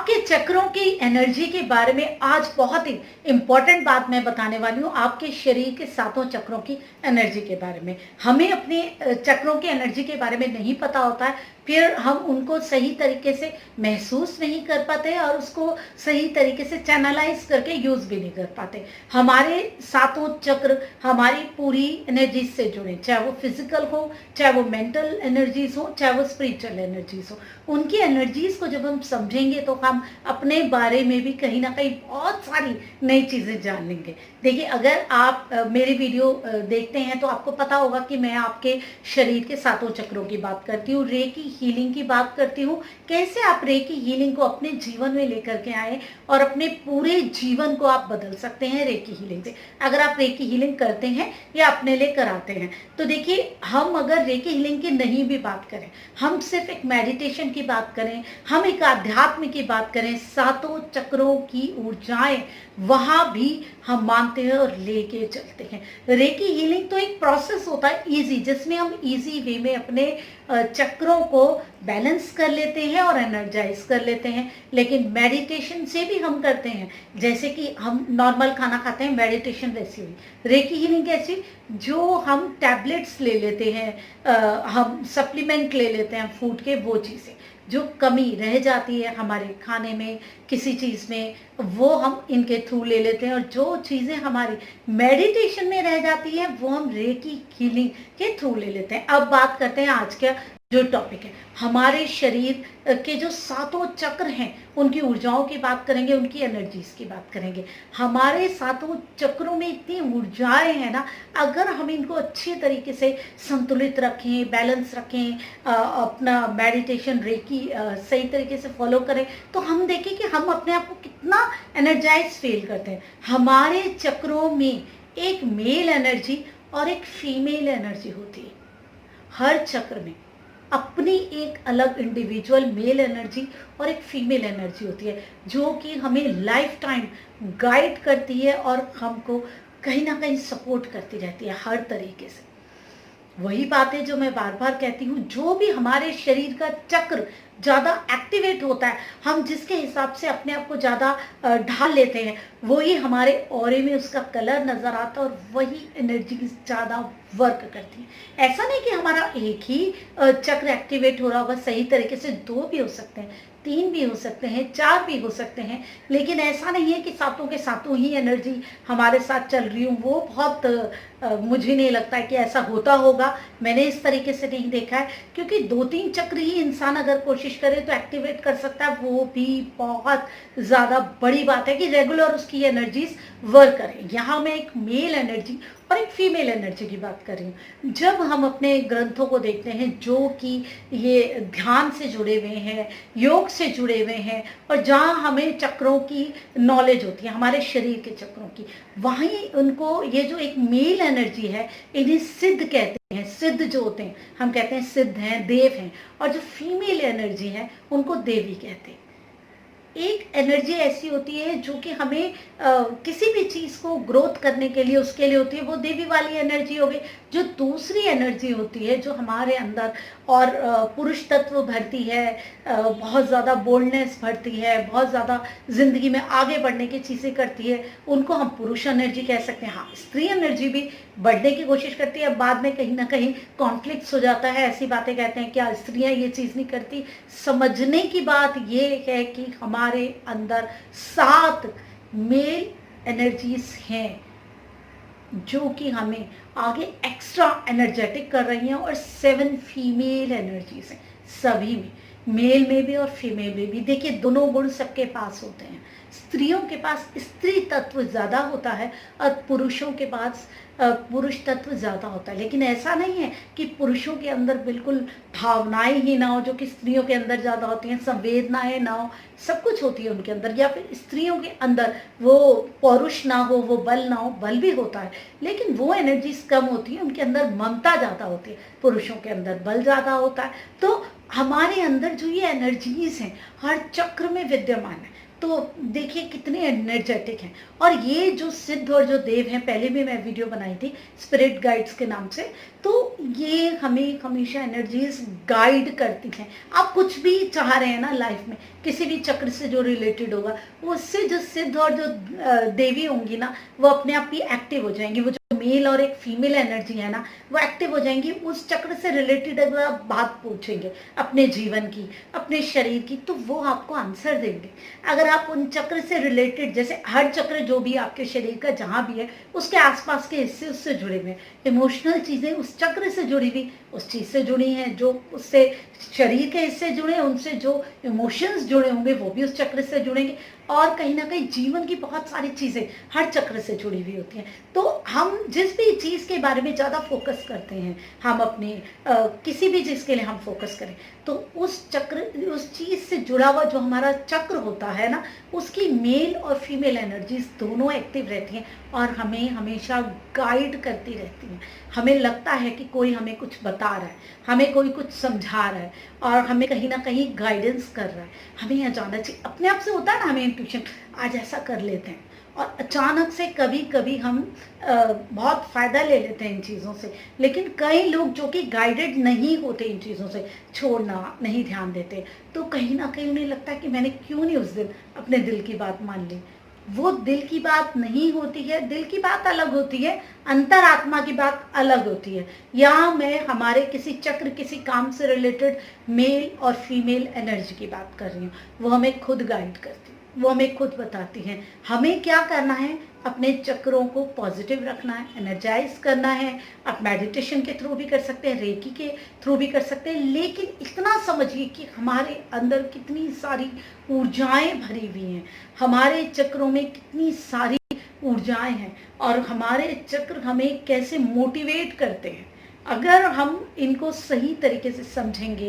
आपके चक्रों की एनर्जी के बारे में आज बहुत ही इंपॉर्टेंट बात मैं बताने वाली हूँ। आपके शरीर के सातों चक्रों की एनर्जी के बारे में। हमें अपने चक्रों की एनर्जी के बारे में नहीं पता होता है, फिर हम उनको सही तरीके से महसूस नहीं कर पाते और उसको सही तरीके से चैनलाइज करके यूज भी नहीं कर पाते। हमारे सातों चक्र हमारी पूरी एनर्जी से जुड़े, चाहे वो फिजिकल हो, चाहे वो मेंटल एनर्जीज हो, चाहे वो स्पिरिचुअल एनर्जीज हो। उनकी एनर्जीज को जब हम समझेंगे तो हम अपने बारे में भी कहीं ना कहीं बहुत सारी नई चीजें जान लेंगे। देखिए, अगर आप मेरी वीडियो देखते हैं तो आपको पता होगा कि मैं आपके शरीर के सातों चक्रों की बात करती हूँ, रेकी हीलिंग की बात करती हूँ। कैसे आप रेकी हीलिंग को अपने जीवन में लेकर के आए और अपने पूरे जीवन को आप बदल सकते हैं रेकी हीलिंग से, अगर आप रेकी हीलिंग करते हैं या अपने लिए कराते हैं। तो देखिए, हम अगर रेकी हीलिंग की नहीं भी बात करें, हम सिर्फ एक मेडिटेशन की बात करें, हम एक आध्यात्म की बात करें, सातों चक्रों की ऊर्जाएं वहां भी हम मानते हैं और लेके चलते हैं। रेकी हीलिंग तो एक प्रोसेस होता है इजी, जिसमें हम इजी वे में अपने चक्रों को बैलेंस कर लेते हैं और एनर्जाइज कर लेते हैं। लेकिन मेडिटेशन से भी हम करते हैं, जैसे कि हम नॉर्मल खाना खाते हैं, मेडिटेशन वैसी हुई। रेकी हीलिंग कैसी, जो हम टैबलेट्स ले लेते हैं, हम सप्लीमेंट ले लेते हैं फूड के, वो चीज़ें जो कमी रह जाती है हमारे खाने में, किसी चीज़ में, वो हम इनके थ्रू ले लेते हैं। और जो चीज़ें हमारी मेडिटेशन में रह जाती हैं वो हम रेकी हीलिंग के थ्रू ले लेते हैं। अब बात करते हैं आज का जो टॉपिक है, हमारे शरीर के जो सातों चक्र हैं उनकी ऊर्जाओं की बात करेंगे, उनकी एनर्जीज की बात करेंगे। हमारे सातों चक्रों में इतनी ऊर्जाएं हैं ना, अगर हम इनको अच्छे तरीके से संतुलित रखें, बैलेंस रखें, अपना मेडिटेशन रेकी सही तरीके से फॉलो करें, तो हम देखें कि हम अपने आप को कितना एनर्जाइज फील करते हैं। हमारे चक्रों में एक मेल एनर्जी और एक फीमेल एनर्जी होती है। हर चक्र में अपनी एक अलग इंडिविजुअल मेल एनर्जी और एक फीमेल एनर्जी होती है, जो कि हमें लाइफ टाइम गाइड करती है और हमको कहीं ना कहीं सपोर्ट करती रहती है हर तरीके से। वही बातें जो मैं बार बार कहती हूँ, जो भी हमारे शरीर का चक्र ज़्यादा एक्टिवेट होता है, हम जिसके हिसाब से अपने आप को ज़्यादा ढाल लेते हैं, वही हमारे ऑरे में उसका कलर नज़र आता है और वही एनर्जी ज़्यादा वर्क करती है। ऐसा नहीं कि हमारा एक ही चक्र एक्टिवेट हो रहा होगा सही तरीके से, दो भी हो सकते हैं, तीन भी हो सकते हैं, चार भी हो सकते हैं, लेकिन ऐसा नहीं है कि सातों के सातों ही एनर्जी हमारे साथ चल रही हूँ। वो बहुत मुझे नहीं लगता है कि ऐसा होता होगा, मैंने इस तरीके से नहीं देखा है। क्योंकि दो तीन चक्र ही इंसान अगर कोशिश करे तो एक्टिवेट कर सकता है, वो भी बहुत ज़्यादा बड़ी बात है कि रेगुलर उसकी एनर्जीज वर्क करें। यहाँ मैं एक मेल एनर्जी और एक फीमेल एनर्जी की बात कर रही हूँ। जब हम अपने ग्रंथों को देखते हैं जो कि ये ध्यान से जुड़े हुए हैं, योग से जुड़े हुए हैं, और जहाँ हमें चक्रों की नॉलेज होती है, हमारे शरीर के चक्रों की, वहीं उनको ये जो एक मेल एनर्जी है, इन्हें सिद्ध कहते हैं। सिद्ध जो होते हैं, हम कहते हैं सिद्ध हैं, देव हैं, और जो फीमेल एनर्जी है उनको देवी कहते हैं। एक एनर्जी ऐसी होती है जो कि हमें किसी भी चीज़ को ग्रोथ करने के लिए, उसके लिए होती है, वो देवी वाली एनर्जी हो गई। जो दूसरी एनर्जी होती है जो हमारे अंदर और पुरुष तत्व भरती है, बहुत ज़्यादा बोल्डनेस भरती है, बहुत ज़्यादा ज़िंदगी में आगे बढ़ने की चीज़ें करती है, उनको हम पुरुष एनर्जी कह सकते हैं। हाँ, स्त्री एनर्जी भी बढ़ने की कोशिश करती है, बाद में कहीं ना कहीं कॉन्फ्लिक्ट्स हो जाता है, ऐसी बातें कहते हैं क्या स्त्रियाँ ये चीज़ नहीं करती। समझने की बात ये है कि हमारे अंदर 7 मेल एनर्जीज हैं जो कि हमें आगे एक्स्ट्रा एनर्जेटिक कर रही हैं, और 7 फीमेल एनर्जीज हैं, सभी में, मेल में भी और फीमेल में भी। देखिए, दोनों गुण सबके पास होते हैं। स्त्रियों के पास स्त्री तत्व ज़्यादा होता है और पुरुषों के पास पुरुष तत्व ज़्यादा होता है। लेकिन ऐसा नहीं है कि पुरुषों के अंदर बिल्कुल भावनाएं ही ना हो जो कि स्त्रियों के अंदर ज़्यादा होती हैं, संवेदनाएं ना हो, सब कुछ होती है उनके अंदर। या फिर स्त्रियों के अंदर वो पौरुष ना हो, वो बल ना हो, बल भी होता है लेकिन वो एनर्जीज कम होती है, उनके अंदर ममता ज़्यादा होती है, पुरुषों के अंदर बल ज़्यादा होता है। तो हमारे अंदर जो ये एनर्जीज हैं हर चक्र में विद्यमान है। तो देखिए कितने एनर्जेटिक हैं। और ये जो सिद्ध और जो देव हैं, पहले भी मैं वीडियो बनाई थी स्पिरिट गाइड्स के नाम से, तो ये हमें हमेशा एनर्जीज गाइड करती हैं। आप कुछ भी चाह रहे हैं ना लाइफ में, किसी भी चक्र से जो रिलेटेड होगा, उससे जो सिद्ध और जो देवी होंगी ना, वो अपने आप ही एक्टिव हो जाएंगी। वो जो मेल और एक फीमेल एनर्जी है ना, वो एक्टिव हो जाएंगी। उस चक्र से रिलेटेड अगर आप बात पूछेंगे अपने जीवन की, अपने शरीर की, तो वो आपको आंसर देंगे। अगर आप उन चक्र से रिलेटेड, जैसे हर चक्र जो भी आपके शरीर का जहाँ भी है, उसके आसपास के हिस्से उससे जुड़े हुए हैं। इमोशनल चीज़ें उस चक्र से जुड़ी हुई उस चीज़ से जुड़ी हैं, जो उससे शरीर के हिस्से जुड़े हैं, उनसे जो इमोशंस जुड़े होंगे वो भी उस चक्र से जुड़ेंगे। और कहीं ना कहीं जीवन की बहुत सारी चीज़ें हर चक्र से जुड़ी हुई होती हैं। तो हम जिस भी चीज़ के बारे में ज़्यादा फोकस करते हैं, हम अपने किसी भी चीज़ के लिए हम फोकस करें, तो उस चक्र, उस चीज़ से जुड़ा हुआ जो हमारा चक्र होता है ना, उसकी मेल और फीमेल एनर्जीज दोनों एक्टिव रहती हैं और हमें हमेशा गाइड करती रहती हैं। हमें लगता है कि कोई हमें कुछ बता रहा है, हमें कोई कुछ समझा रहा है और हमें कहीं ना कहीं गाइडेंस कर रहा है। हमें यहाँ जाना चाहिए। अपने आप से होता है ना, हमें इंट्यूशन, आज ऐसा कर लेते हैं। और अचानक से कभी कभी हम बहुत फ़ायदा ले लेते हैं इन चीज़ों से। लेकिन कई लोग जो कि गाइडेड नहीं होते इन चीज़ों से, छोड़ना नहीं ध्यान देते, तो कहीं ना कहीं उन्हें लगता है कि मैंने क्यों नहीं उस दिन अपने दिल की बात मान ली। वो दिल की बात नहीं होती है, दिल की बात अलग होती है, अंतरात्मा की बात अलग होती है। यहाँ मैं हमारे किसी चक्र, किसी काम से रिलेटेड मेल और फीमेल एनर्जी की बात कर रही हूँ। वो हमें खुद गाइड करती है, वो हमें खुद बताती हैं हमें क्या करना है। अपने चक्रों को पॉजिटिव रखना है, एनर्जाइज करना है। आप मेडिटेशन के थ्रू भी कर सकते हैं, रेकी के थ्रू भी कर सकते हैं। लेकिन इतना समझिए कि हमारे अंदर कितनी सारी ऊर्जाएं भरी हुई हैं, हमारे चक्रों में कितनी सारी ऊर्जाएं हैं और हमारे चक्र हमें कैसे मोटिवेट करते हैं। अगर हम इनको सही तरीके से समझेंगे,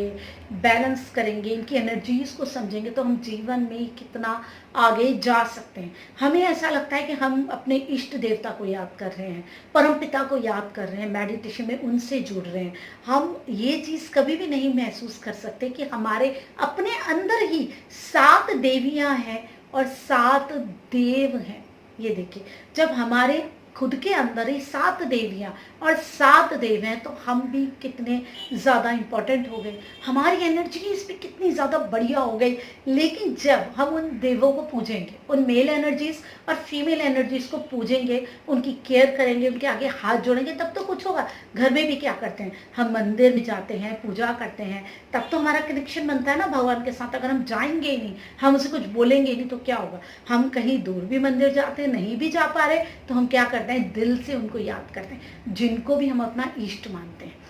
बैलेंस करेंगे, इनकी एनर्जीज को समझेंगे, तो हम जीवन में कितना आगे जा सकते हैं। हमें ऐसा लगता है कि हम अपने इष्ट देवता को याद कर रहे हैं, परम पिता को याद कर रहे हैं, मेडिटेशन में उनसे जुड़ रहे हैं। हम ये चीज़ कभी भी नहीं महसूस कर सकते कि हमारे अपने अंदर ही 7 देवियां हैं और 7 देव हैं। ये देखिए, जब हमारे खुद के अंदर ही 7 देवियां और 7 देव हैं, तो हम भी कितने ज़्यादा इम्पोर्टेंट हो गए, हमारी एनर्जी इस पर कितनी ज़्यादा बढ़िया हो गई। लेकिन जब हम उन देवों को पूजेंगे, उन मेल एनर्जीज और फीमेल एनर्जीज को पूजेंगे, उनकी केयर करेंगे, उनके आगे हाथ जोड़ेंगे, तब तो कुछ होगा। घर में भी क्या करते हैं, हम मंदिर में जाते हैं, पूजा करते हैं, तब तो हमारा कनेक्शन बनता है ना भगवान के साथ। अगर हम जाएंगे ही नहीं, हम उसे कुछ बोलेंगे ही नहीं, तो क्या होगा। हम कहीं दूर भी मंदिर जाते हैं, नहीं भी जा पा रहे, तो हम क्या करते हैं, दिल से उनको याद करते हैं, जिनको भी हम अपना इष्ट मानते हैं।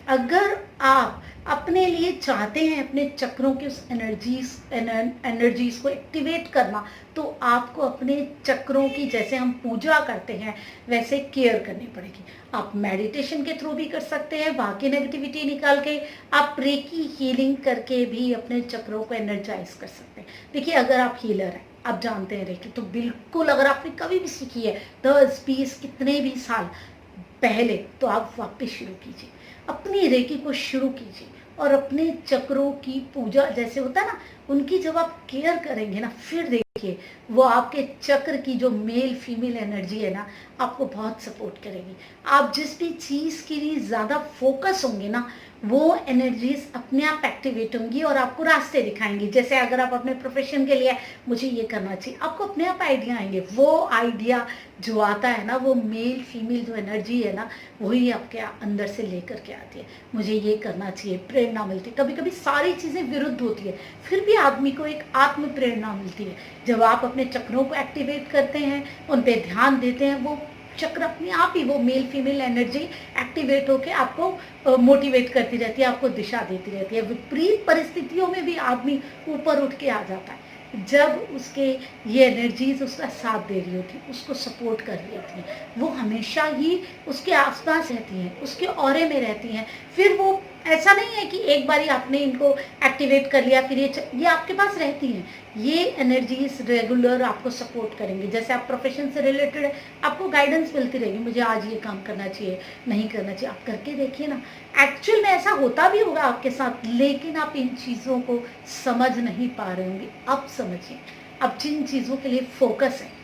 अगर आप अपने लिए चाहते हैं अपने चक्रों के उस एनर्जीज को एक्टिवेट करना, तो आपको अपने चक्रों की, जैसे हम पूजा करते हैं वैसे केयर करनी पड़ेगी। आप मेडिटेशन के थ्रू भी कर सकते हैं, वहाँ की नेगेटिविटी निकाल के आप रेकी हीलिंग करके भी अपने चक्रों को एनर्जाइज कर सकते हैं। देखिए, अगर आप हीलर हैं, आप जानते हैं रेकी, तो बिल्कुल अगर आपने कभी भी सीखी है 10-20 कितने भी साल पहले, तो आप वापस शुरू कीजिए, अपनी रेकी को शुरू कीजिए और अपने चक्रों की पूजा, जैसे होता है ना, उनकी जब आप केयर करेंगे ना, फिर देखिए वो आपके चक्र की जो मेल फीमेल एनर्जी है ना, आपको बहुत सपोर्ट करेगी। आप जिस भी चीज़ के लिए ज़्यादा फोकस होंगे ना, वो एनर्जीज अपने आप एक्टिवेट होंगी और आपको रास्ते दिखाएंगी। जैसे अगर आप अपने प्रोफेशन के लिए मुझे ये करना चाहिए, आपको अपने आप आइडिया आएंगे। वो आइडिया जो आता है ना, वो मेल फीमेल जो एनर्जी है ना, वही आपके अंदर से लेकर के आती है। मुझे ये करना चाहिए, प्रेरणा मिलती है। कभी कभी सारी चीज़ें विरुद्ध होती है, फिर भी आदमी को एक आत्म प्रेरणा मिलती है। जब आप अपने चक्रों को एक्टिवेट करते हैं, उन पर ध्यान देते हैं, वो चक्र अपने आप ही, वो मेल फीमेल एनर्जी एक्टिवेट होकर आपको मोटिवेट करती रहती है, आपको दिशा देती रहती है। विपरीत परिस्थितियों में भी आदमी ऊपर उठ के आ जाता है, जब उसके ये एनर्जीज उसका साथ दे रही होती है, उसको सपोर्ट कर रही होती हैं। वो हमेशा ही उसके आसपास रहती हैं, उसके ऑरे में रहती हैं। फिर वो, ऐसा नहीं है कि एक बार ही आपने इनको एक्टिवेट कर लिया फिर ये आपके पास रहती हैं। ये एनर्जीज रेगुलर आपको सपोर्ट करेंगे। जैसे आप प्रोफेशन से रिलेटेड है, आपको गाइडेंस मिलती रहेगी, मुझे आज ये काम करना चाहिए, नहीं करना चाहिए। आप करके देखिए ना, एक्चुअल में ऐसा होता भी होगा आपके साथ, लेकिन आप इन चीज़ों को समझ नहीं पा रहे होंगे। अब समझिए, अब जिन चीज़ों के लिए फोकस है,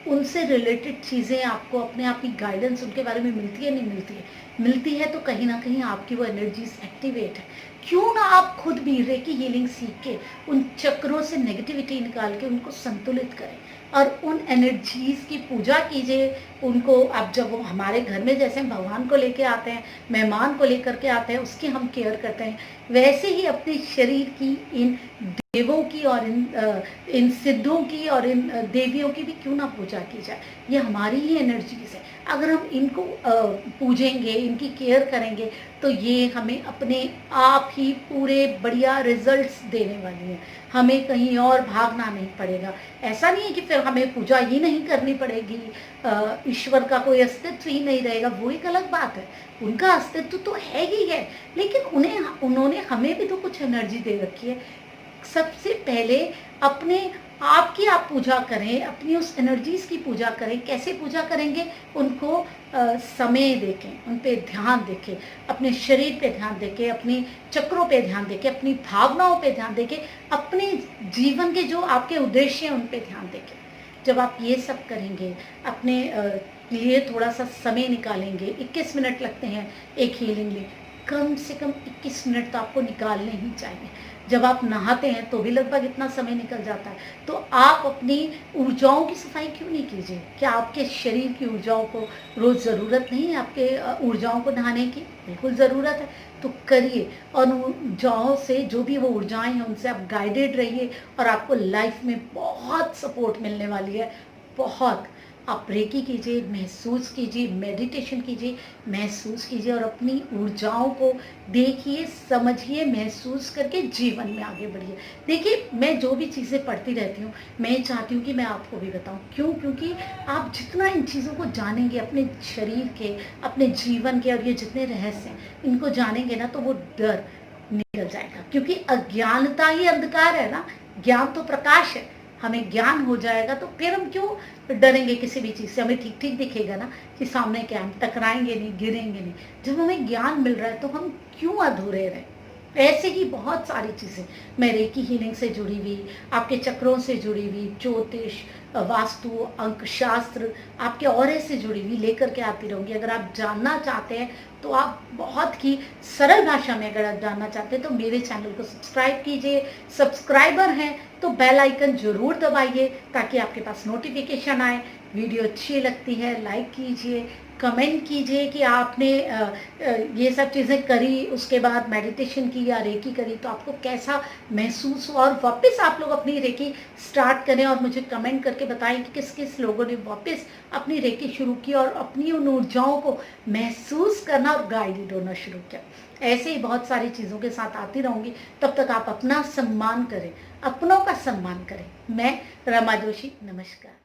उनसे रिलेटेड चीज़ें आपको अपने आप की गाइडेंस उनके बारे में मिलती है, नहीं मिलती है? मिलती है तो कहीं न कहीं आपकी वो एनर्जीज़ एक्टिवेट है। क्यों ना आप खुद भी रेकी हीलिंग सीख के उन चक्रों से नेगेटिविटी निकाल के उनको संतुलित करें और उन एनर्जीज़ की पूजा कीजिए। उनको अब जब वो हमारे घर में जैसे हम भगवान को लेके आते हैं, मेहमान को लेकर के आते हैं, उसकी हम केयर करते हैं, वैसे ही अपने शरीर की इन देवों की और इन सिद्धों की और इन देवियों की भी क्यों ना पूजा की जाए। ये हमारी ही एनर्जीज़ है। अगर हम इनको पूजेंगे, इनकी केयर करेंगे, तो ये हमें अपने आप ही पूरे बढ़िया रिजल्ट्स देने वाली हैं। हमें कहीं और भागना नहीं पड़ेगा। ऐसा नहीं है कि फिर हमें पूजा ही नहीं करनी पड़ेगी, ईश्वर का कोई अस्तित्व ही नहीं रहेगा, वो एक अलग बात है। उनका अस्तित्व तो है ही है, लेकिन उन्होंने हमें भी तो कुछ एनर्जी दे रखी है। सबसे पहले अपने आप की आप पूजा करें, अपनी उस एनर्जीज़ की पूजा करें। कैसे पूजा करेंगे? उनको समय देके, उन पे ध्यान देके, अपने शरीर पे ध्यान देके, अपने चक्रों पे ध्यान देके, अपनी भावनाओं पे ध्यान देके, अपने जीवन के जो आपके उद्देश्य हैं उन पे ध्यान देके। जब आप ये सब करेंगे, अपने लिए थोड़ा-सा समय निकालेंगे, 21 मिनट लगते हैं एक हीलिंग में, कम से कम 21 मिनट तो आपको निकालने ही चाहिए। जब आप नहाते हैं तो भी लगभग इतना समय निकल जाता है। तो आप अपनी ऊर्जाओं की सफाई क्यों नहीं कीजिए? क्या आपके शरीर की ऊर्जाओं को रोज़ ज़रूरत नहीं है आपके ऊर्जाओं को नहाने की? बिल्कुल ज़रूरत है। तो करिए और उन ऊर्जाओं से, जो भी वो ऊर्जाएँ हैं, उनसे आप गाइडेड रहिए और आपको लाइफ में बहुत सपोर्ट मिलने वाली है, बहुत। आप रेकी कीजिए, महसूस कीजिए, मेडिटेशन कीजिए, महसूस कीजिए और अपनी ऊर्जाओं को देखिए, समझिए, महसूस करके जीवन में आगे बढ़िए। देखिए, मैं जो भी चीज़ें पढ़ती रहती हूँ, मैं चाहती हूँ कि मैं आपको भी बताऊँ। क्यों? क्योंकि आप जितना इन चीज़ों को जानेंगे, अपने शरीर के, अपने जीवन के, और ये जितने रहस्य हैं, इनको जानेंगे ना, तो वो डर निकल जाएगा। क्योंकि अज्ञानता ही अंधकार है ना, ज्ञान तो प्रकाश है। हमें ज्ञान हो जाएगा तो फिर हम क्यों डरेंगे किसी भी चीज़ से? हमें ठीक-ठीक दिखेगा ना कि सामने क्या है, हम टकराएँगे नहीं, गिरेंगे नहीं। जब हमें ज्ञान मिल रहा है तो हम क्यों अधूरे रहें? ऐसे ही बहुत सारी चीज़ें, मैं रेकी हीलिंग से जुड़ी हुई, आपके चक्रों से जुड़ी हुई, ज्योतिष, वास्तु, अंकशास्त्र, आपके ऑरे से जुड़ी हुई लेकर के आती रहूँगी। अगर आप जानना चाहते हैं तो आप बहुत ही सरल भाषा में अगर आप जानना चाहते हैं तो मेरे चैनल को सब्सक्राइब कीजिए। सब्सक्राइबर हैं तो बेल आइकन ज़रूर दबाइए ताकि आपके पास नोटिफिकेशन आए। वीडियो अच्छी लगती है लाइक कीजिए, कमेंट कीजिए कि आपने ये सब चीज़ें करी, उसके बाद मेडिटेशन की या रेकी करी तो आपको कैसा महसूस हुआ, और वापस आप लोग अपनी रेकी स्टार्ट करें और मुझे कमेंट करके बताएं कि किस किस लोगों ने वापस अपनी रेकी शुरू की और अपनी उन ऊर्जाओं को महसूस करना और गाइडेड होना शुरू किया। ऐसे ही बहुत सारी चीज़ों के साथ आती रहूँगी। तब तक आप अपना सम्मान करें, अपनों का सम्मान करें। मैं रमा जोशी, नमस्कार।